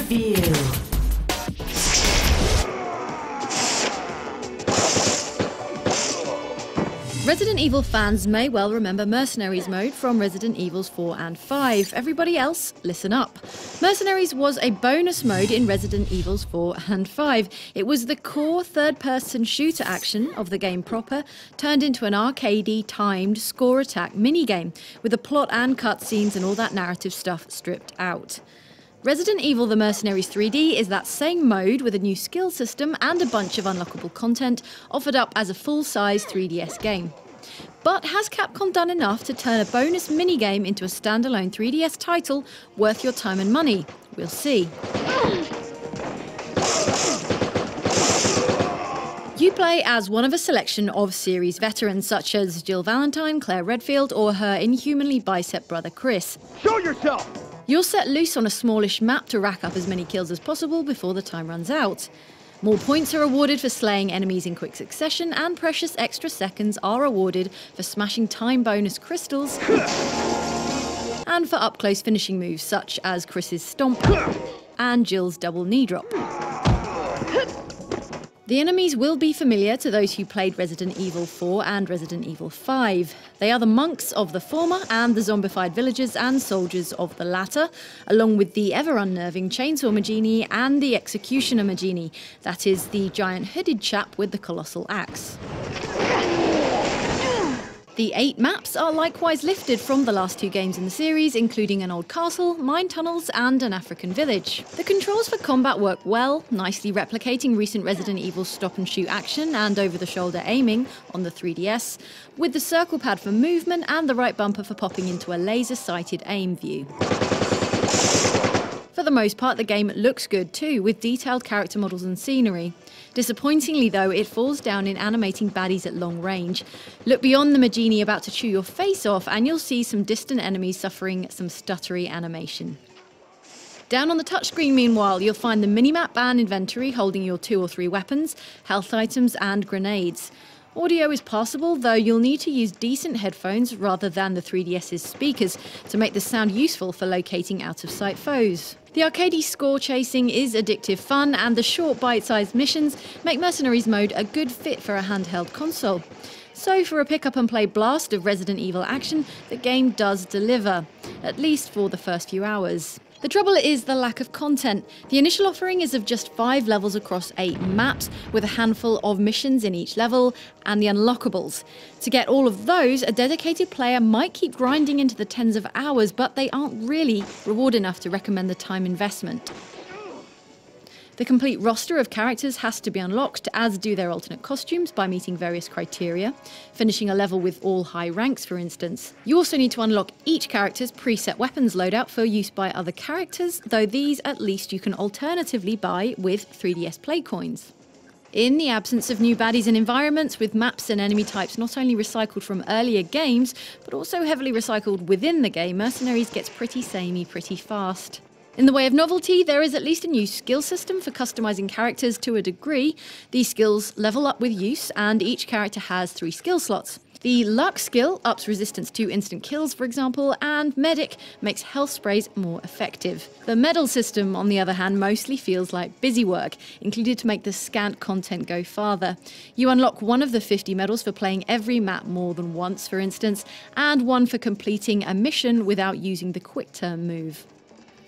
Review. Resident Evil fans may well remember Mercenaries mode from Resident Evils 4 and 5. Everybody else, listen up. Mercenaries was a bonus mode in Resident Evils 4 and 5. It was the core third-person shooter action of the game proper, turned into an arcadey, timed score attack minigame, with the plot and cutscenes and all that narrative stuff stripped out. Resident Evil The Mercenaries 3D is that same mode with a new skill system and a bunch of unlockable content offered up as a full-size 3DS game. But has Capcom done enough to turn a bonus minigame into a standalone 3DS title worth your time and money? We'll see. You play as one of a selection of series veterans such as Jill Valentine, Claire Redfield, or her inhumanly bicep brother Chris. Show yourself! You're set loose on a smallish map to rack up as many kills as possible before the time runs out. More points are awarded for slaying enemies in quick succession, and precious extra seconds are awarded for smashing time bonus crystals and for up-close finishing moves such as Chris's stomp and Jill's double knee drop. The enemies will be familiar to those who played Resident Evil 4 and Resident Evil 5. They are the monks of the former and the zombified villagers and soldiers of the latter, along with the ever-unnerving Chainsaw Magini and the Executioner Magini, that is, the giant hooded chap with the colossal axe. The 8 maps are likewise lifted from the last 2 games in the series, including an old castle, mine tunnels, and an African village. The controls for combat work well, nicely replicating recent Resident Evil stop-and-shoot action and over-the-shoulder aiming on the 3DS, with the circle pad for movement and the right bumper for popping into a laser-sighted aim view. For the most part, the game looks good too, with detailed character models and scenery. Disappointingly though, it falls down in animating baddies at long range. Look beyond the Magini about to chew your face off and you'll see some distant enemies suffering some stuttery animation. Down on the touchscreen, meanwhile, you'll find the minimap and inventory holding your 2 or 3 weapons, health items and grenades. Audio is passable, though you'll need to use decent headphones rather than the 3DS's speakers to make the sound useful for locating out-of-sight foes. The arcadey score chasing is addictive fun, and the short bite-sized missions make Mercenaries mode a good fit for a handheld console. So for a pick-up-and-play blast of Resident Evil action, the game does deliver, at least for the first few hours. The trouble is the lack of content. The initial offering is of just 5 levels across 8 maps, with a handful of missions in each level, and the unlockables. To get all of those, a dedicated player might keep grinding into the tens of hours, but they aren't really reward enough to recommend the time investment. The complete roster of characters has to be unlocked, as do their alternate costumes by meeting various criteria, finishing a level with all high ranks, for instance. You also need to unlock each character's preset weapons loadout for use by other characters, though these at least you can alternatively buy with 3DS Play coins. In the absence of new baddies and environments, with maps and enemy types not only recycled from earlier games, but also heavily recycled within the game, Mercenaries gets pretty samey pretty fast. In the way of novelty, there is at least a new skill system for customizing characters to a degree. These skills level up with use, and each character has 3 skill slots. The Luck skill ups resistance to instant kills, for example, and Medic makes health sprays more effective. The medal system, on the other hand, mostly feels like busy work, included to make the scant content go farther. You unlock one of the 50 medals for playing every map more than once, for instance, and one for completing a mission without using the quick turn move.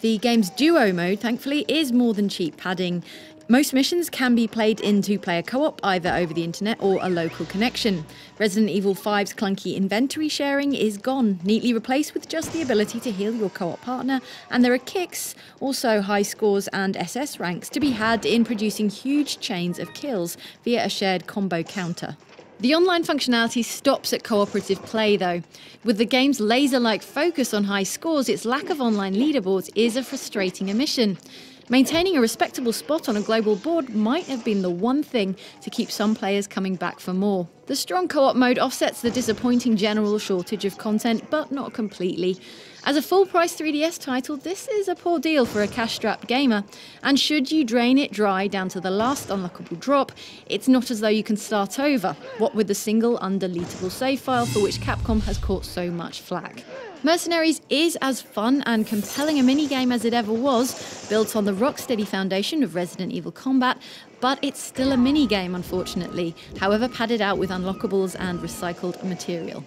The game's duo mode, thankfully, is more than cheap padding. Most missions can be played in 2-player co-op, either over the internet or a local connection. Resident Evil 5's clunky inventory sharing is gone, neatly replaced with just the ability to heal your co-op partner, and there are kicks, also high scores and SS ranks, to be had in producing huge chains of kills via a shared combo counter. The online functionality stops at cooperative play though. With the game's laser-like focus on high scores, its lack of online leaderboards is a frustrating omission. Maintaining a respectable spot on a global board might have been the one thing to keep some players coming back for more. The strong co-op mode offsets the disappointing general shortage of content, but not completely. As a full-price 3DS title, this is a poor deal for a cash-strapped gamer, and should you drain it dry down to the last unlockable drop, it's not as though you can start over, what with the single undeletable save file for which Capcom has caught so much flack. Mercenaries is as fun and compelling a minigame as it ever was, built on the rock-steady foundation of Resident Evil combat, but it's still a minigame, unfortunately, however padded out with unlockables and recycled material.